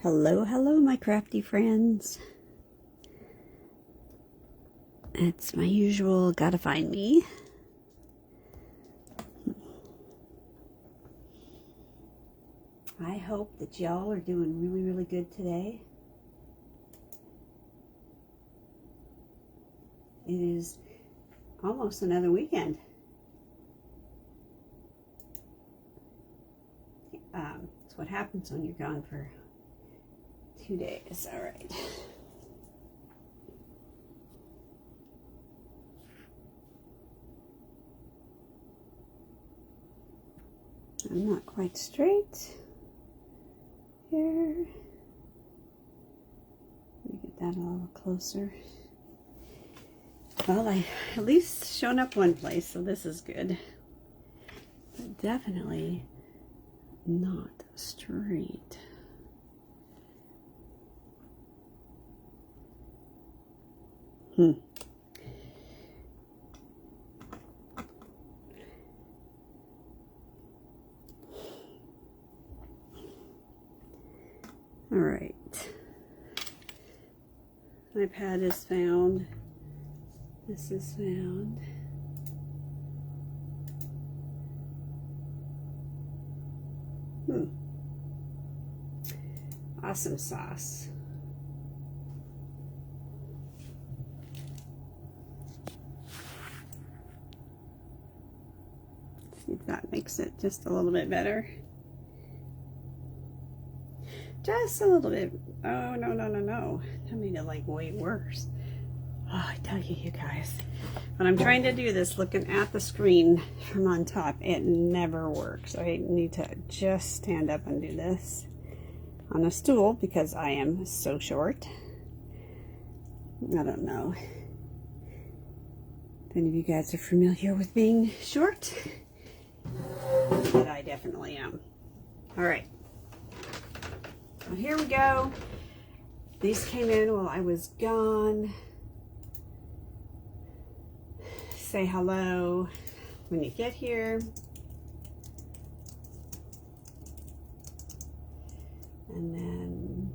Hello, hello, my crafty friends. It's my usual gotta find me. I hope that y'all are doing really, really good today. It is almost another weekend. It's what happens when you're gone for 2 days. All right. I'm not quite straight here. Let me get that a little closer. Well, I at least shown up one place, so this is good. But definitely not straight. All right. My pad is found. This is found. Awesome sauce. See if that makes it just a little bit better. Just a little bit. Oh, no, no, no, no. That made it like way worse. Oh, I tell you, you guys, when I'm trying to do this looking at the screen from on top, it never works. I need to just stand up and do this on a stool because I am so short. I don't know if any of you guys are familiar with being short, but I definitely am. All right. Well, here we go. These came in while I was gone. Say hello when you get here. And then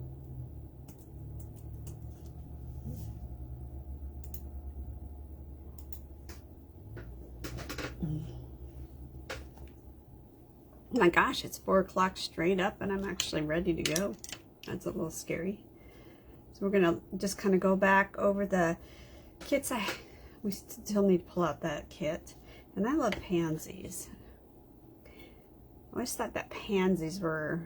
my gosh, it's 4 o'clock straight up and I'm actually ready to go. That's a little scary. So we're gonna just kind of go back over the kits. We still need to pull out that kit. And I love pansies. I always thought that pansies were,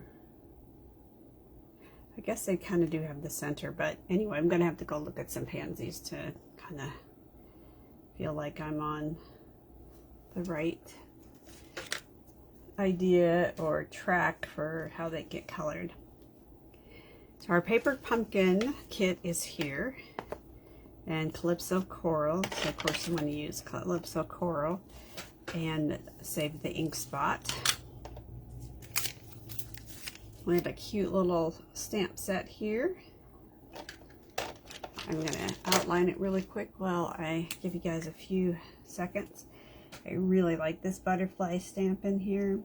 I guess they kind of do have the center, but anyway, I'm gonna have to go look at some pansies to kind of feel like I'm on the right idea or track for how they get colored. So our paper pumpkin kit is here, and Calypso Coral. So of course I'm going to use Calypso Coral and save the ink spot. We have a cute little stamp set here. I'm going to outline it really quick while I give you guys a few seconds. I really like this butterfly stamp in here.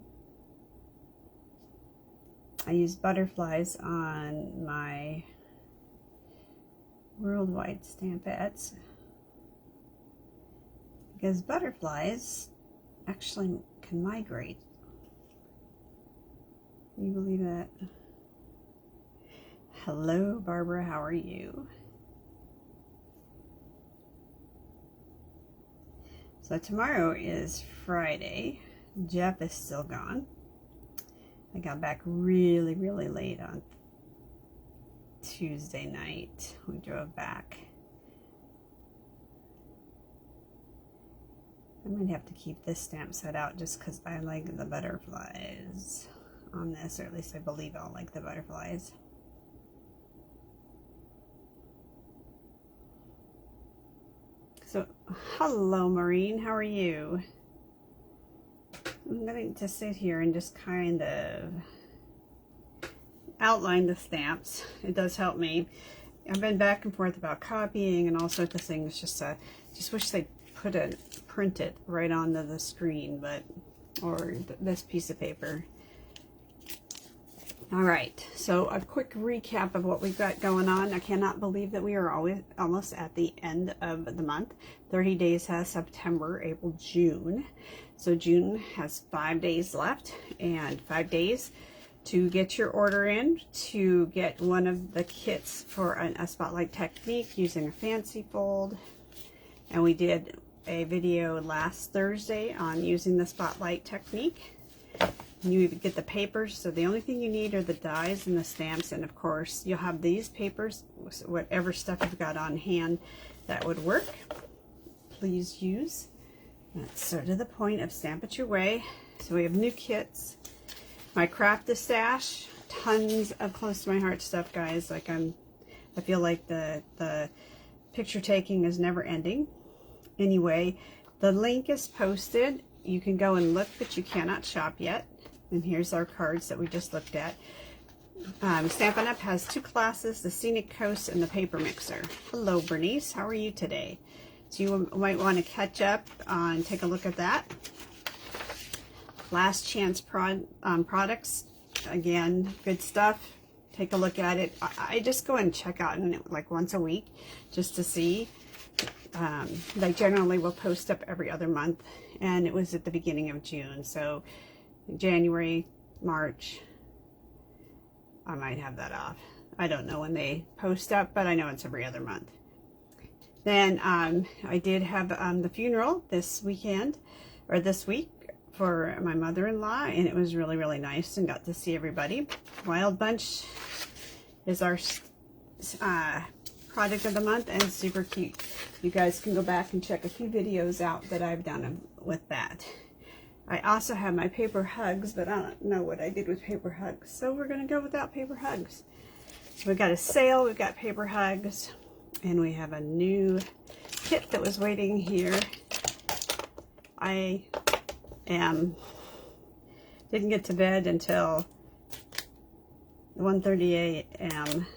I use butterflies on my worldwide stampettes because butterflies actually can migrate. Can you believe that? Hello, Barbara, how are you? So tomorrow is Friday. Jeff is still gone. I got back really, really late on Tuesday night. We drove back. I might have to keep this stamp set out just because I like the butterflies on this, or at least I believe I'll like the butterflies. So, hello Maureen, how are you? I'm going to sit here and just kind of outline the stamps. It does help me. I've been back and forth about copying and all sorts of things. Just wish they print it right onto the screen, but or this piece of paper. All right, so a quick recap of what we've got going on. I cannot believe that we are almost at the end of the month. 30 days has September, April, June. So June has 5 days left, and 5 days to get your order in to get one of the kits for a spotlight technique using a fancy fold. And we did a video last Thursday on using the spotlight technique. You get the papers, so the only thing you need are the dies and the stamps, and of course you'll have these papers, whatever stuff you've got on hand that would work, please use. That's sort of the point of Stamp It Your Way. So we have new kits, my Crafty stash, tons of close to my heart stuff, guys. Like I feel like the picture taking is never ending. Anyway, the link is posted. You can go and look, but you cannot shop yet. And here's our cards that we just looked at. Stampin' Up! Has 2 classes, the Scenic Coast and the Paper Mixer. Hello, Bernice. How are you today? So you might want to catch up and take a look at that. Last Chance products. Again, good stuff. Take a look at it. I just go and check out like once a week just to see. They generally will post up every other month, and it was at the beginning of June, so January, March, I might have that off. I don't know when they post up, but I know it's every other month. Then I did have the funeral this weekend, or this week, for my mother-in-law, and it was really, really nice and got to see everybody. Wild Bunch is our product of the month and super cute. You guys can go back and check a few videos out that I've done with that. I also have my paper hugs, but I don't know what I did with paper hugs, so we're gonna go without paper hugs. So we've got a sale, we've got paper hugs, and we have a new kit that was waiting here. I didn't get to bed until 1:30 a.m.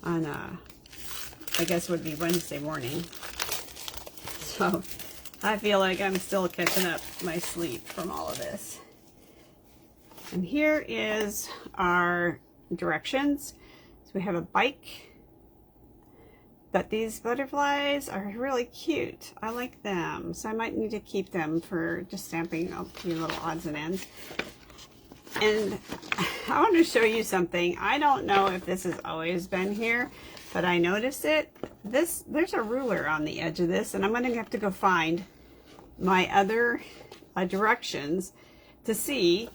on I guess it would be Wednesday morning. So I feel like I'm still catching up my sleep from all of this. And here is our directions. So we have a bike, but these butterflies are really cute. I like them, so I might need to keep them for just stamping a few little odds and ends. And I want to show you something. I don't know if this has always been here, but I noticed it. There's a ruler on the edge of this, and I'm going to have to go find my other directions to see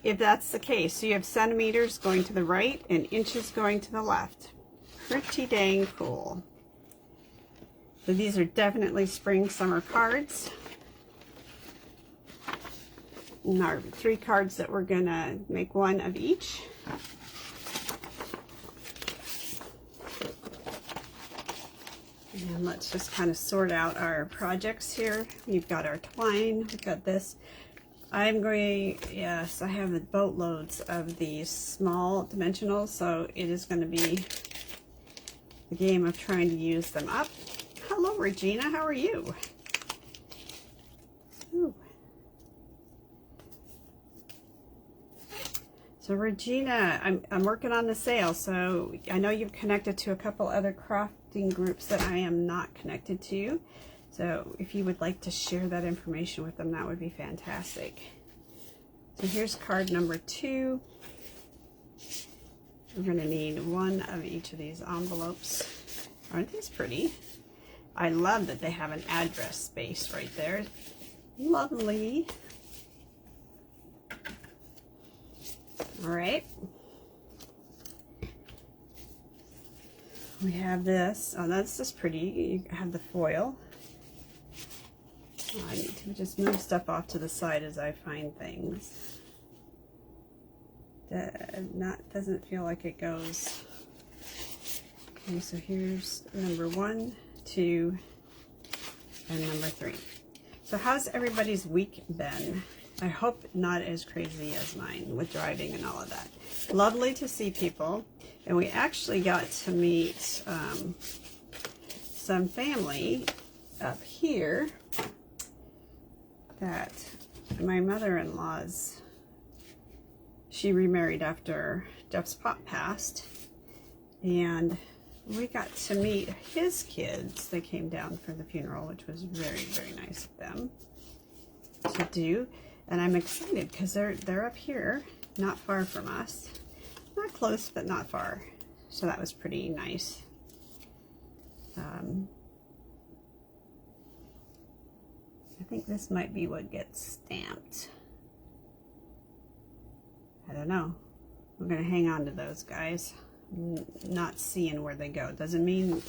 if that's the case. So you have centimeters going to the right and inches going to the left. Pretty dang cool. So these are definitely spring summer cards. And our 3 cards that we're gonna make one of each. And let's just kind of sort out our projects here. We've got our twine, we've got this. Yes, I have boatloads of these small dimensionals, so it is going to be a game of trying to use them up. Hello, Regina, how are you? Ooh. So Regina, I'm working on the sale, so I know you've connected to a couple other crafting groups that I am not connected to. So if you would like to share that information with them, that would be fantastic. So here's card number 2. We're going to need one of each of these envelopes. Aren't these pretty? I love that they have an address space right there. Lovely. All right. We have this. Oh, that's just pretty. You have the foil. I need to just move stuff off to the side as I find things. Doesn't feel like it goes. Okay, so here's number 1, 2, and number 3. So how's everybody's week been? I hope not as crazy as mine with driving and all of that. Lovely to see people. And we actually got to meet some family up here that my mother-in-law's she remarried after Jeff's pop passed, and we got to meet his kids. They came down for the funeral, which was very, very nice of them to do. And I'm excited because they're up here, not far from us. Not close, but not far. So that was pretty nice. I think this might be what gets stamped. I don't know. We're going to hang on to those guys. Not seeing where they go. Doesn't mean...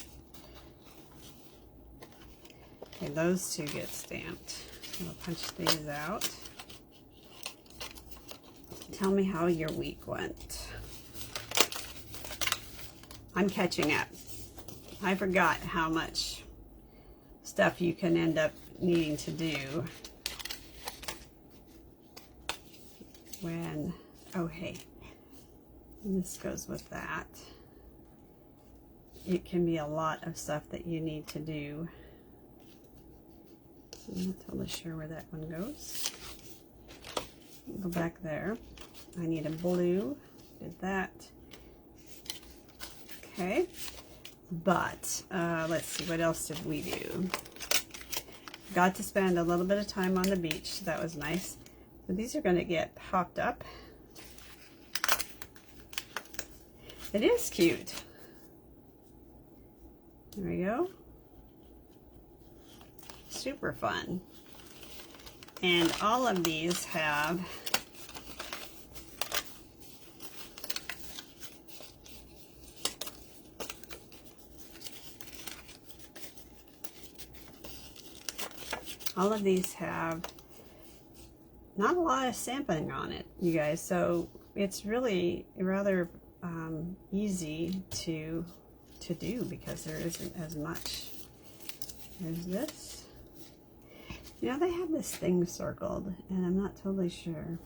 Okay, those two get stamped. I'll punch these out. Tell me how your week went. I'm catching up. I forgot how much stuff you can end up needing to do when... Oh, hey. And this goes with that. It can be a lot of stuff that you need to do. I'm not totally sure where that one goes. Go back there. I need a blue. Did that. Okay. But let's see, what else did we do? Got to spend a little bit of time on the beach. So that was nice. So these are going to get popped up. It is cute. There we go. Super fun. And all of these have not a lot of stamping on it, you guys, so it's really rather easy to do because there isn't as much. There's this. You know, they have this thing circled, and I'm not totally sure.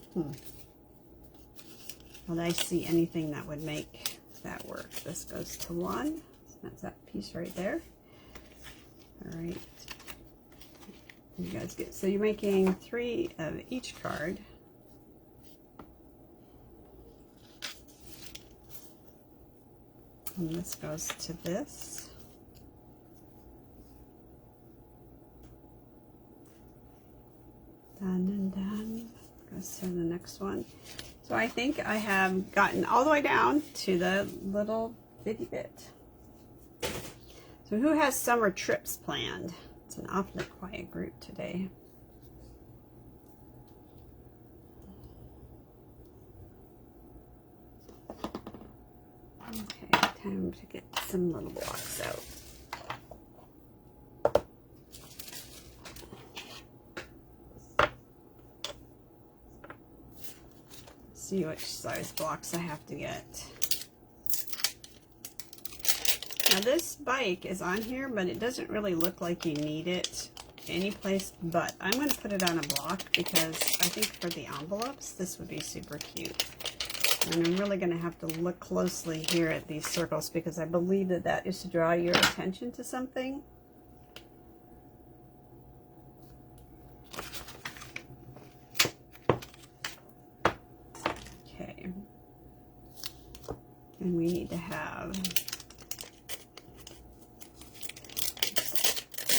Would I see anything that would make that work? This goes to one. That's that piece right there. All right. You guys get, so you're making 3 of each card. And this goes to this. Done and done. Goes to the next one. So I think I have gotten all the way down to the little bitty bit. So who has summer trips planned? It's an awfully quiet group today. Okay, time to get some little blocks out. See which size blocks I have to get. Now this bike is on here, but it doesn't really look like you need it any place, but I'm going to put it on a block because I think for the envelopes this would be super cute. And I'm really going to have to look closely here at these circles because I believe that that is to draw your attention to something. Okay. And we need to have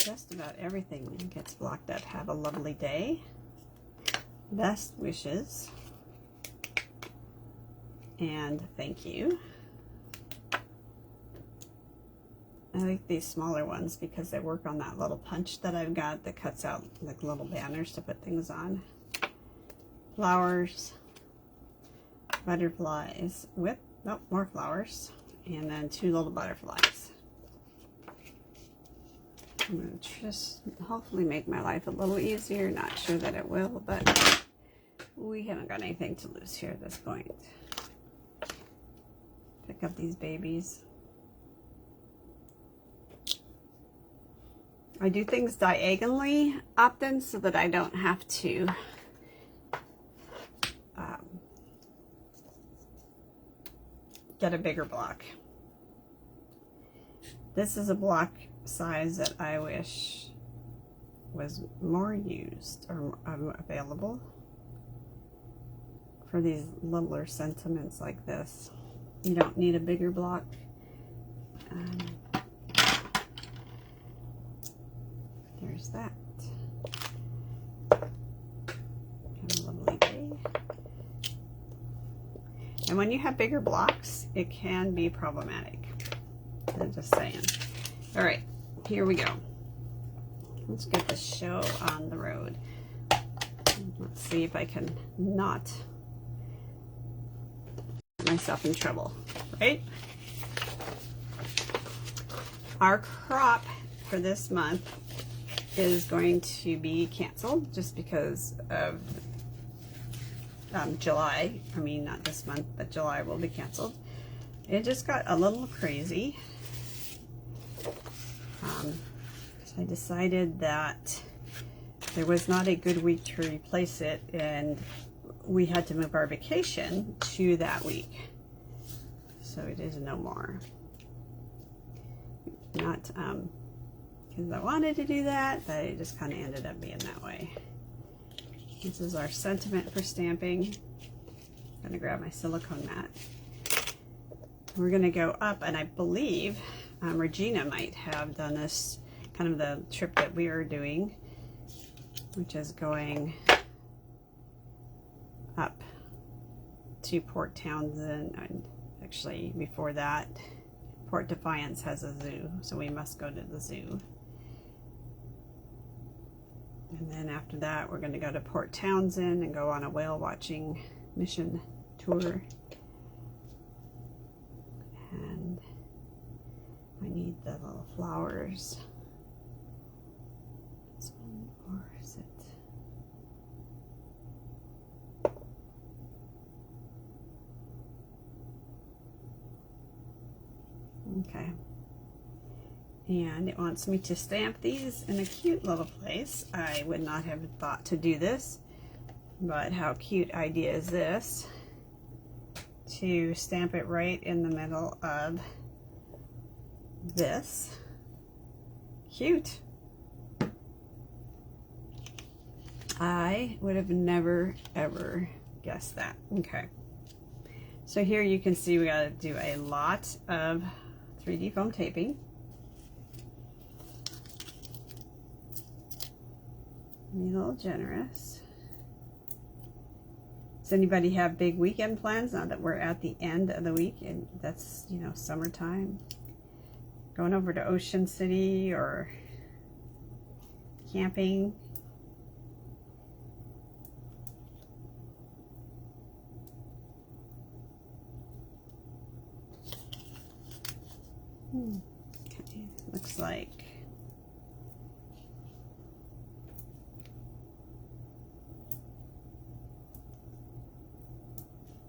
just about everything gets blocked up. Have a lovely day. Best wishes. And thank you. I like these smaller ones because they work on that little punch that I've got that cuts out like little banners to put things on. Flowers, butterflies with, nope, more flowers, and then 2 little butterflies. I'm going to just hopefully make my life a little easier. Not sure that it will, but we haven't got anything to lose here at this point. Pick up these babies. I do things diagonally often so that I don't have to get a bigger block. This is a block size that I wish was more used or available for these littler sentiments like this. You don't need a bigger block. There's that. Have a lovely day. And when you have bigger blocks, it can be problematic. I'm just saying. All right, here we go. Let's get the show on the road. Let's see if I can not get myself in trouble, right? Our crop for this month is going to be canceled just because of July. I mean, not this month, but July will be canceled. It just got a little crazy. So I decided that there was not a good week to replace it, and we had to move our vacation to that week. So it is no more. Not because I wanted to do that, but it just kind of ended up being that way. This is our sentiment for stamping. I'm going to grab my silicone mat. We're going to go up, and I believe Regina might have done this, kind of the trip that we are doing, which is going up to Port Townsend, and actually before that, Port Defiance has a zoo, so we must go to the zoo. And then after that, we're going to go to Port Townsend and go on a whale watching mission tour. And I need the little flowers. This one, or is it? Okay. And it wants me to stamp these in a cute little place. I would not have thought to do this, but how cute idea is this? To stamp it right in the middle of this. Cute. I would have never ever guessed that. Okay. So here you can see we got to do a lot of 3D foam taping. Be a little generous. Does anybody have big weekend plans now that we're at the end of the week and that's, you know, summertime? Going over to Ocean City or camping? Okay, looks like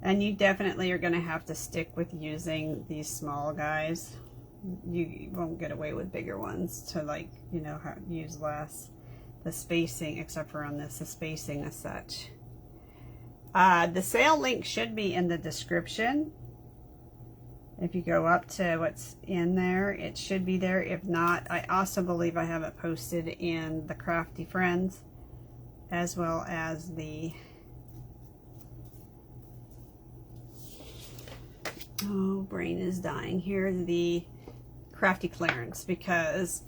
and you definitely are going to have to stick with using these small guys. You won't get away with bigger ones to, like, you know, use less. The spacing, except for on this, the spacing is such. The sale link should be in the description. If you go up to what's in there, it should be there. If not, I also believe I have it posted in the Crafty Friends, as well as the oh, brain is dying here, the Crafty clearance, because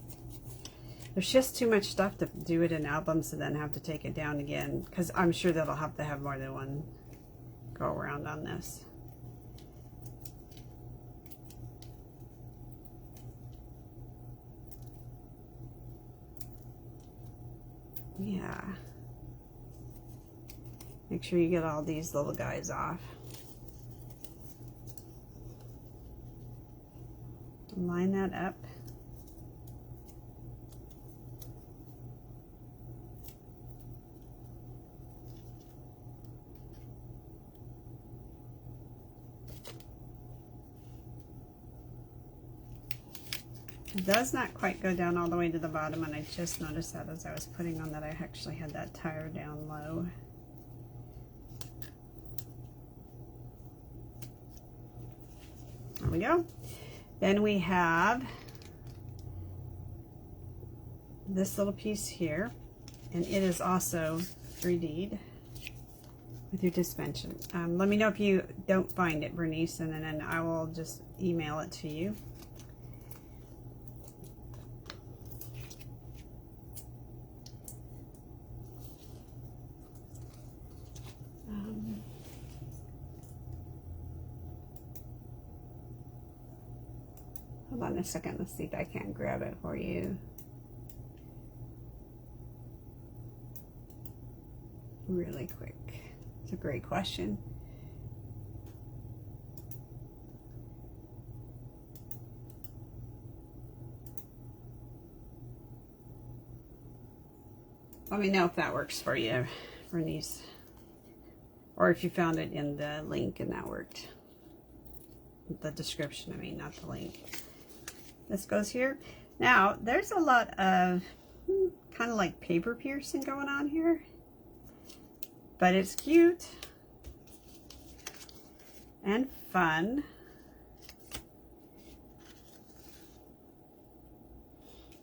there's just too much stuff to do it in albums and then have to take it down again, because I'm sure that I'll have to have more than one go around on this. Yeah. Make sure you get all these little guys off. Line that up. It does not quite go down all the way to the bottom, and I just noticed that as I was putting on that I actually had that tire down low. There we go. Then we have this little piece here, and it is also 3D'd. with your dimension. Let me know if you don't find it, Bernice, and then I will just email it to you. Hold on a second, let's see if I can grab it for you. Really quick. It's a great question. Let me know if that works for you, Bernice. Or if you found it in the link and that worked. The description, I mean, not the link. This goes here. Now, there's a lot of kind of like paper piercing going on here. But it's cute and fun.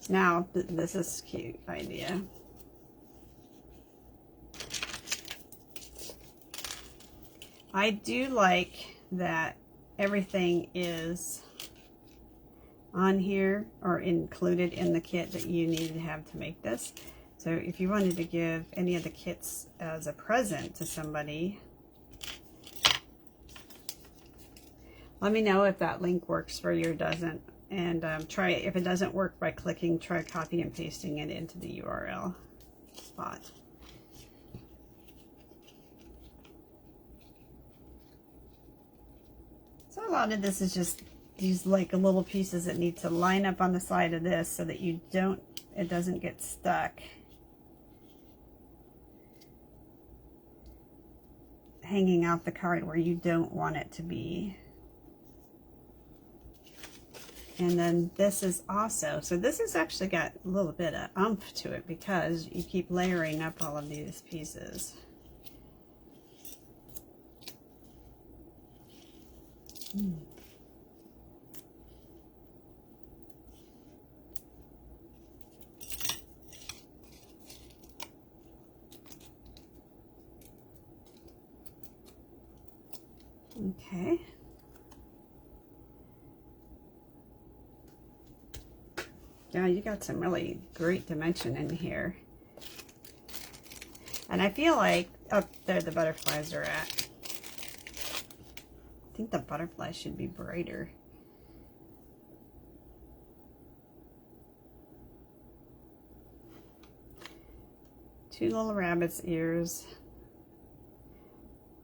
Now, this is a cute idea. I do like that everything is on here or included in the kit that you needed to have to make this. So if you wanted to give any of the kits as a present to somebody, let me know if that link works for you or doesn't. And try it. If it doesn't work by clicking, try copy and pasting it into the URL spot. So a lot of this is just these like little pieces that need to line up on the side of this so that it doesn't get stuck hanging out the card where you don't want it to be. And then this is also, so this has actually got a little bit of oomph to it because you keep layering up all of these pieces. Okay. Yeah, you got some really great dimension in here. And I feel like up there the butterflies are at. I think the butterflies should be brighter. Two little rabbit's ears.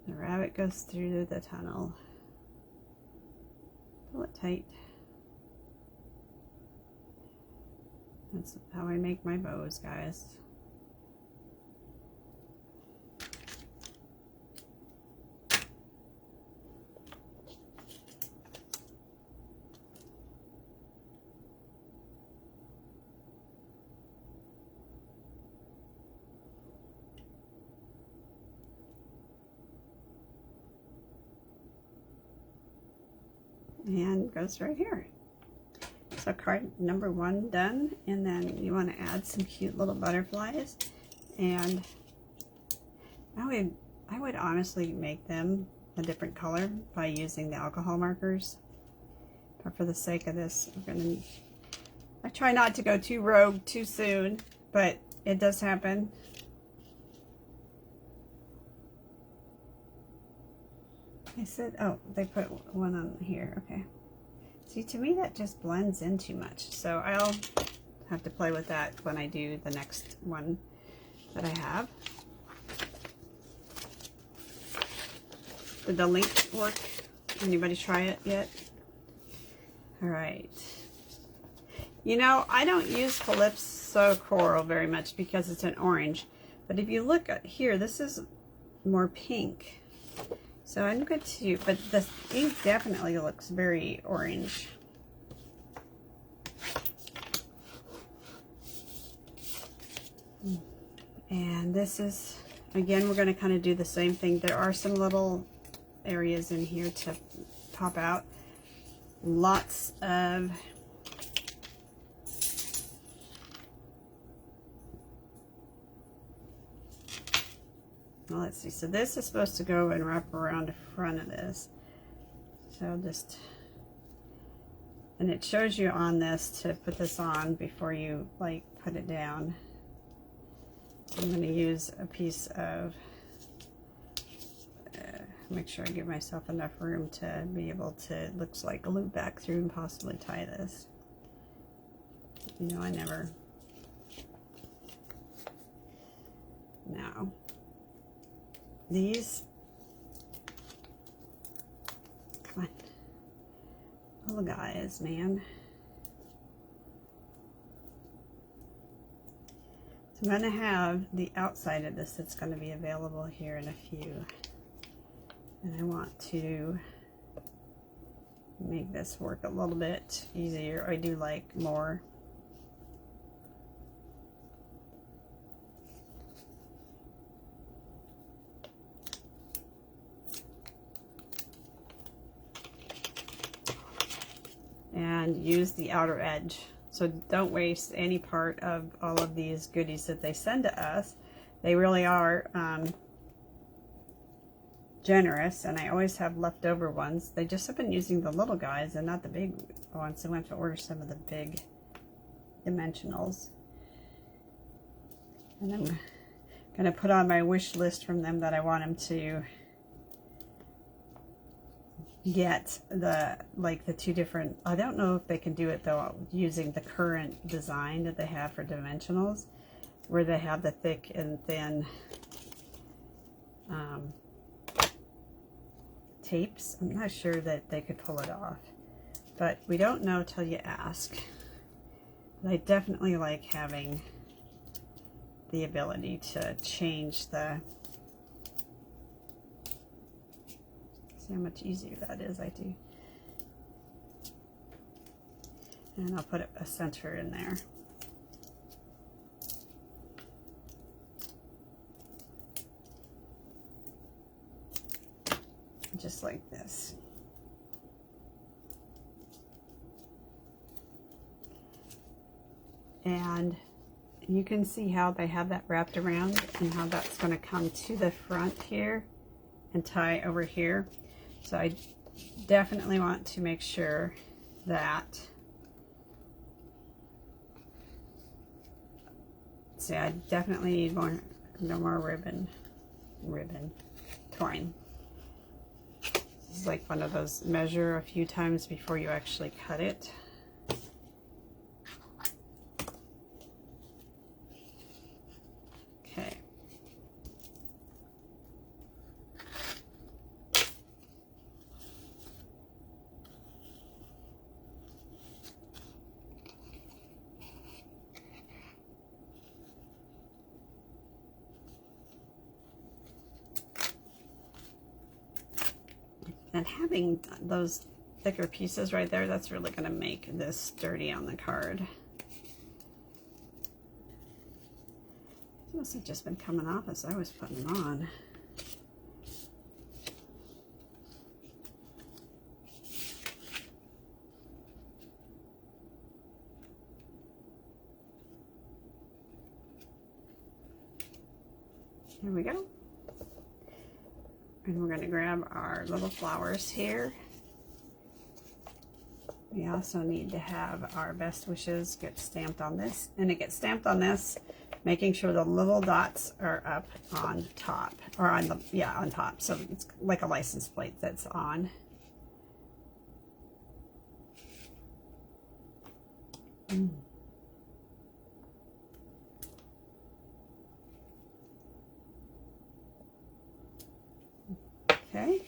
The rabbit goes through the tunnel. Pull it tight. That's how I make my bows, guys. And goes right here. So card number 1 done, and then you want to add some cute little butterflies, and I would honestly make them a different color by using the alcohol markers, but for the sake of this, I try not to go too rogue too soon, but it does happen. I said, oh, they put one on here, okay. See, to me that just blends in too much, so I'll have to play with that when I do the next one that I have. Did the link work? Anybody try it yet? All right. You know, I don't use Calypso Coral very much because it's an orange, but if you look at here, this is more pink. So I'm going to, but the ink definitely looks very orange. And this is, again, we're going to kind of do the same thing. There are some little areas in here to pop out. Lots of Well, let's see. So this is supposed to go and wrap around the front of this. So just, and it shows you on this to put this on before you like put it down. I'm going to use a piece of, make sure I give myself enough room to be able to, looks like, glue back through and possibly tie this. You know, I never. Now, these, come on, little guys, man. So I'm going to have the outside of this that's going to be available here in a few. And I want to make this work a little bit easier. I do like more. And use the outer edge. So don't waste any part of all of these goodies that they send to us. They really are generous, and I always have leftover ones. They just have been using the little guys and not the big ones, so I have to order some of the big dimensionals. And I'm gonna put on my wish list from them that I want them to get the, like, the two different, I don't know if they can do it though using the current design that they have for dimensionals, where they have the thick and thin tapes. I'm not sure that they could pull it off, but we don't know till you ask. But I definitely like having the ability to change the, see how much easier that is. I do. And I'll put a center in there. Just like this. And you can see how they have that wrapped around and how that's going to come to the front here and tie over here. So I definitely want to make sure that, see, I definitely need no more ribbon twine. This is like one of those, measure a few times before you actually cut it. Okay. And having those thicker pieces right there, that's really going to make this sturdy on the card. These must have just been coming off as I was putting them on. Here we go. And we're going to grab our little flowers here. We also need to have our best wishes get stamped on this. And it gets stamped on this, making sure the little dots are up on top. Or on the, yeah, on top. So it's like a license plate that's on. Okay,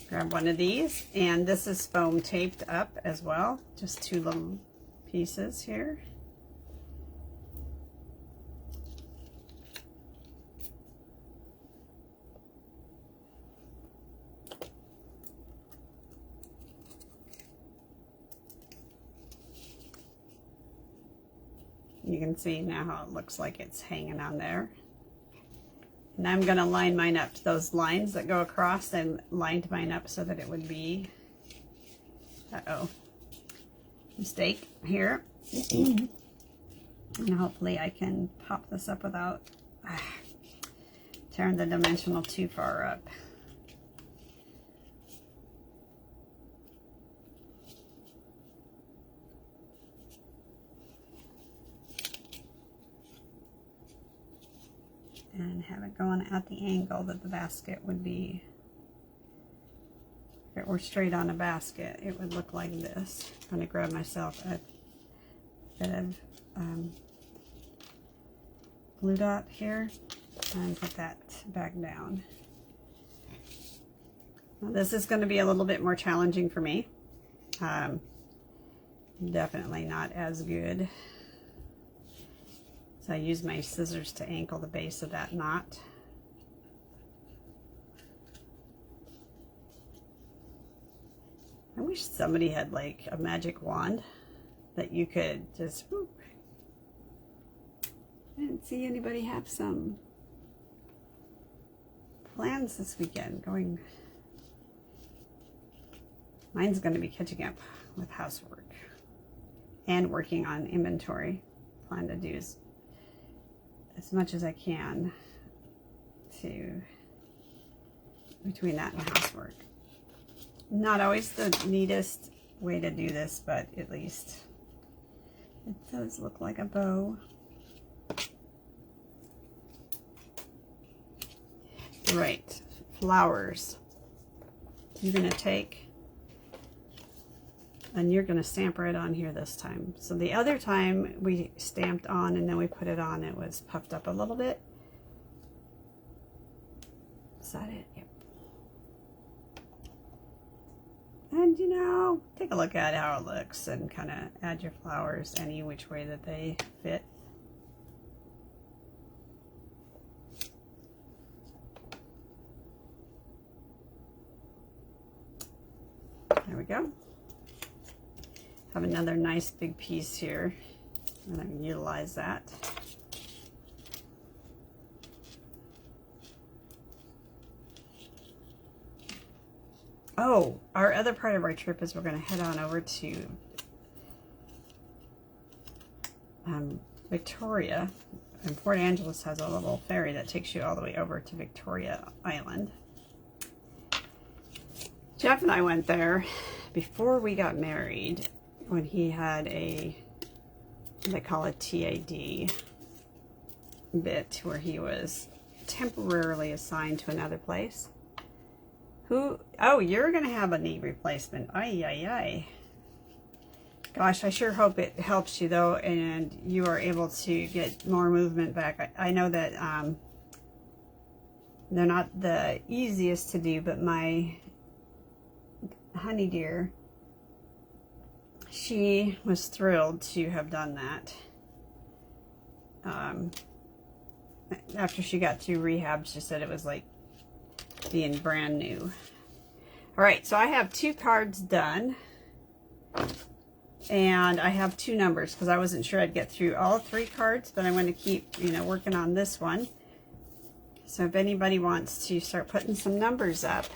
grab one of these, and this is foam taped up as well, just two little pieces here. You can see now how it looks like it's hanging on there. And I'm going to line mine up. Those lines that go across, and lined mine up so that it would be, mistake here. And hopefully I can pop this up without Turn the dimensional too far up. And have it going at the angle that the basket would be. If it were straight on a basket, it would look like this. I'm going to grab myself a bit of glue dot here and put that back down. Now, this is going to be a little bit more challenging for me. Definitely not as good. So I use my scissors to ankle the base of that knot. I wish somebody had like a magic wand that you could just, whoop. I didn't see anybody have some plans this weekend going. Mine's going to be catching up with housework and working on inventory. Plan to do as much as I can to between that and housework. Not always the neatest way to do this, but at least it does look like a bow. Right, flowers. You're going to take and you're going to stamp right on here this time. So the other time we stamped on and then we put it on, it was puffed up a little bit. Is that it? Yep. And you know, take a look at how it looks and kind of add your flowers any which way that they fit. There we go. Have another nice big piece here, and I can utilize that. Oh, our other part of our trip is we're going to head on over to Victoria, and Port Angeles has a little ferry that takes you all the way over to Victoria Island. Jeff and I went there before we got married when he had a, they call it TAD bit, where he was temporarily assigned to another place. Oh, you're going to have a knee replacement. Ay, ay, ay. Gosh, I sure hope it helps you though, and you are able to get more movement back. I know that they're not the easiest to do, but my honey dear, she was thrilled to have done that. After she got through rehab, she said it was like being brand new. All right, so I have 2 cards done, and I have 2 numbers because I wasn't sure I'd get through all 3 cards, but I'm going to keep, you know, working on this one. So if anybody wants to start putting some numbers up.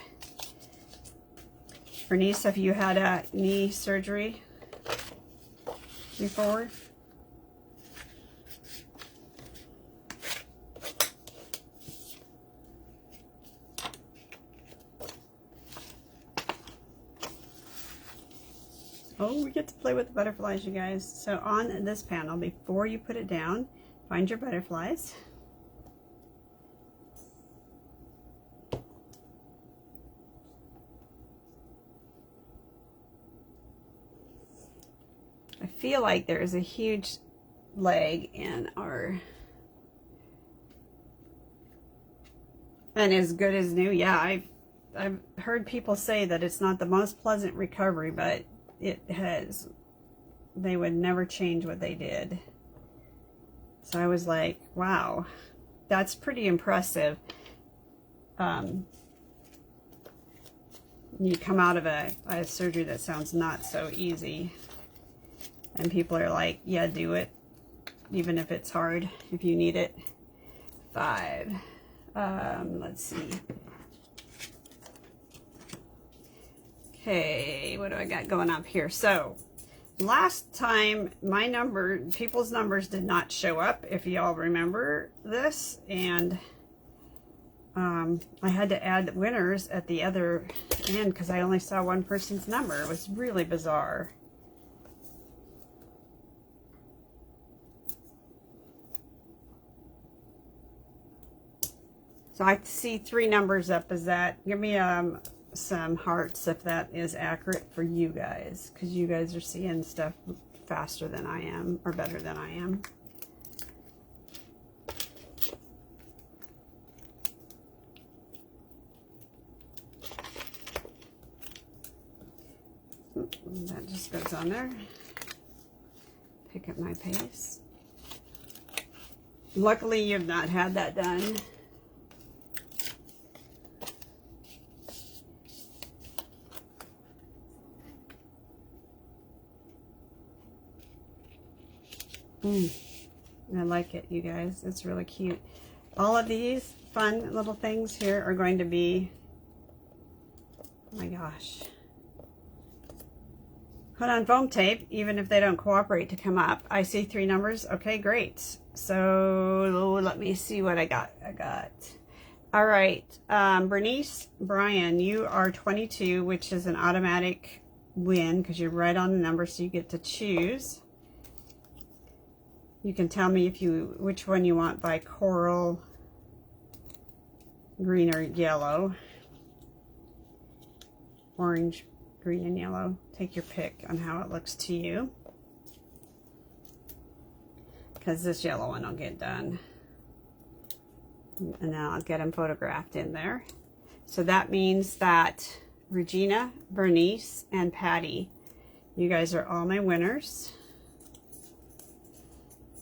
Bernice, have you had a knee surgery before? Oh, we get to play with the butterflies, you guys. So on this panel, before you put it down, find your butterflies. I feel like there is a huge leg in our, and as good as new. Yeah, I've heard people say that it's not the most pleasant recovery, but it has, they would never change what they did. So I was like, wow, that's pretty impressive. You come out of a surgery that sounds not so easy, and people are like, yeah, do it, even if it's hard, if you need it. 5. Let's see. Okay, what do I got going up here? So last time my people's numbers did not show up, if y'all remember this, and I had to add winners at the other end because I only saw one person's number. It was really bizarre. So I see 3 numbers up. Is that, give me some hearts if that is accurate for you guys, because you guys are seeing stuff faster than I am, or better than I am. That just goes on there. Pick up my pace. Luckily, you've not had that done. I like it, you guys. It's really cute. All of these fun little things here are going to be, oh my gosh, put on foam tape, even if they don't cooperate to come up. I see 3 numbers. Okay, great. So let me see what I got. All right, Bernice Bryan, you are 22, which is an automatic win because you're right on the number, so you get to choose. You can tell me which one you want by coral, green, or yellow. Orange, green, and yellow. Take your pick on how it looks to you. Because this yellow one will get done. And then I'll get them photographed in there. So that means that Regina, Bernice, and Patty, you guys are all my winners.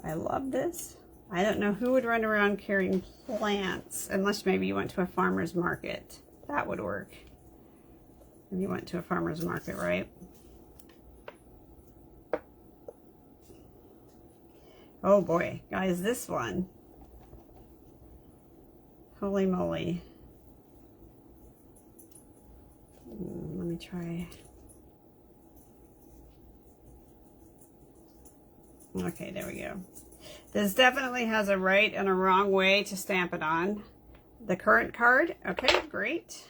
I love this. I don't know who would run around carrying plants, unless maybe you went to a farmer's market. That would work. If you went to a farmer's market, right? Oh boy, guys, this one. Holy moly. Let me try. Okay, there we go. This definitely has a right and a wrong way to stamp it on. The current card, okay, great.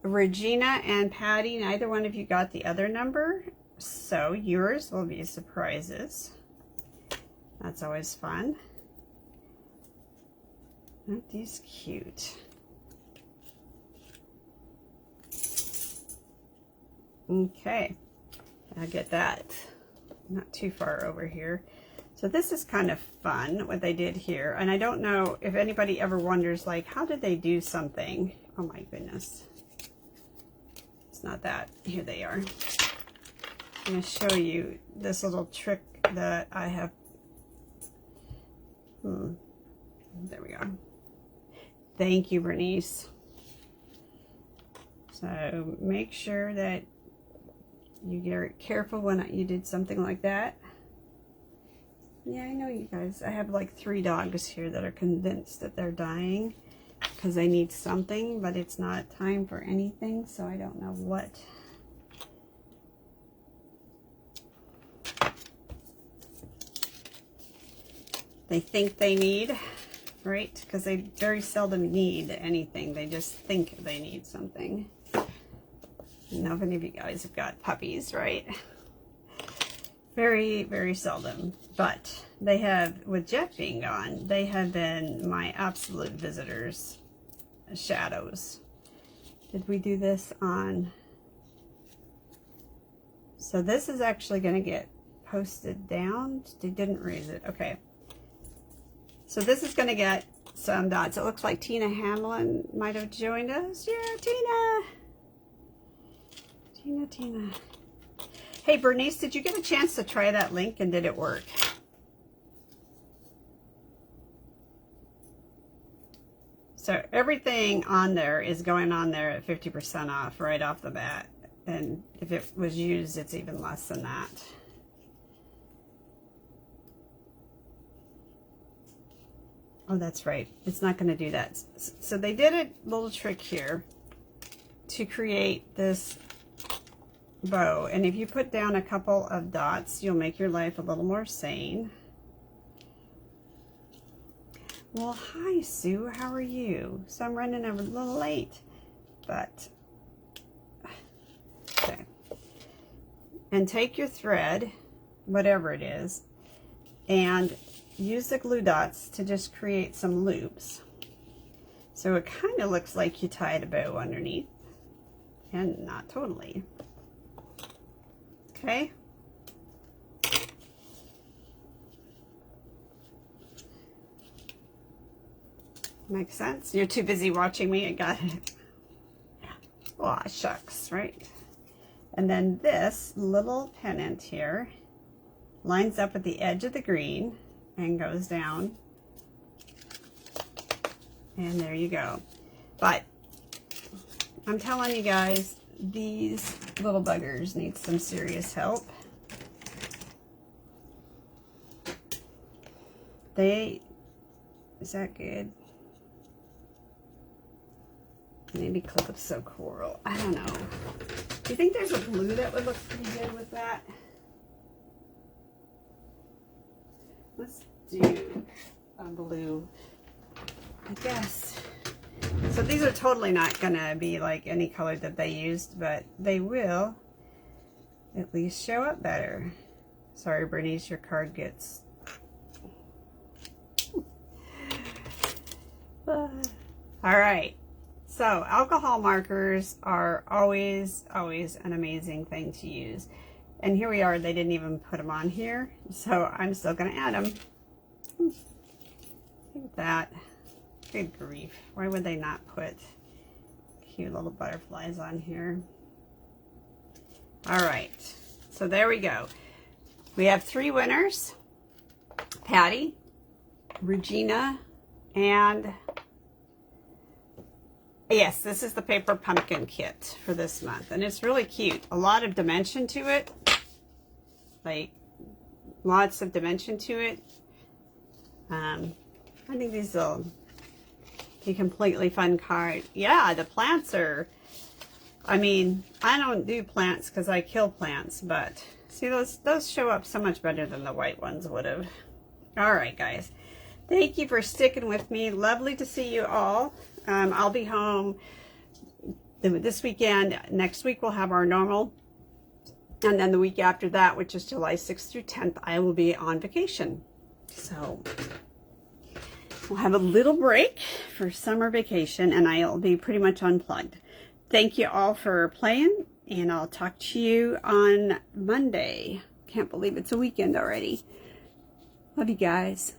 Regina and Patty, neither one of you got the other number, so yours will be surprises. That's always fun. Aren't these cute? Okay, I'll get that. Not too far over here. So this is kind of fun, what they did here. And I don't know if anybody ever wonders, like, how did they do something? Oh my goodness. It's not that. Here they are. I'm going to show you this little trick that I have. There we go. Thank you, Bernice. So make sure that you get careful when you did something like that. Yeah, I know, you guys. I have like 3 dogs here that are convinced that they're dying because they need something, but it's not time for anything, so I don't know what. They think they need, right? Because they very seldom need anything. They just think they need something. Now, if any of you guys have got puppies, right? Very, very seldom. But they have, with Jeff being gone, they have been my absolute visitors, shadows. Did we do this on? So this is actually going to get posted down. They didn't raise it. Okay. So this is going to get some dots. It looks like Tina Hamlin might have joined us. Yeah, Tina. Tina. Hey, Bernice, did you get a chance to try that link and did it work? So everything on there is going on there at 50% off right off the bat. And if it was used, it's even less than that. Oh, that's right. It's not going to do that. So they did a little trick here to create this bow, and if you put down a couple of dots, you'll make your life a little more sane. Well, hi, Sue. How are you? So I'm running a little late, but okay. And take your thread, whatever it is, and use the glue dots to just create some loops. So it kind of looks like you tied a bow underneath, and not totally. Okay. Makes sense? You're too busy watching me. I got it. Aw, shucks, right? And then this little pennant here lines up at the edge of the green and goes down. And there you go. But I'm telling you guys, these little buggers need some serious help. Is that good? Maybe Calypso Coral. I don't know. Do you think there's a blue that would look pretty good with that? Let's do a blue, I guess. So these are totally not gonna be like any color that they used, but they will at least show up better. Sorry, Bernice, your card gets... All right. So alcohol markers are always an amazing thing to use. And here we are, they didn't even put them on here. So I'm still gonna add them. Look at that. Good grief. Why would they not put cute little butterflies on here? All right, so there we go. We have 3 winners. Patty, Regina, and yes, this is the paper pumpkin kit for this month, and it's really cute. A lot of dimension to it, like lots of dimension to it. I think these will be completely fun card. Yeah, the plants are, I mean, I don't do plants because I kill plants, but see, those show up so much better than the white ones would have. All right, guys. Thank you for sticking with me. Lovely to see you all. I'll be home this weekend. Next week we'll have our normal. And then the week after that, which is July 6th through 10th, I will be on vacation. So we'll have a little break for summer vacation, and I'll be pretty much unplugged. Thank you all for playing, and I'll talk to you on Monday. Can't believe it's a weekend already. Love you guys.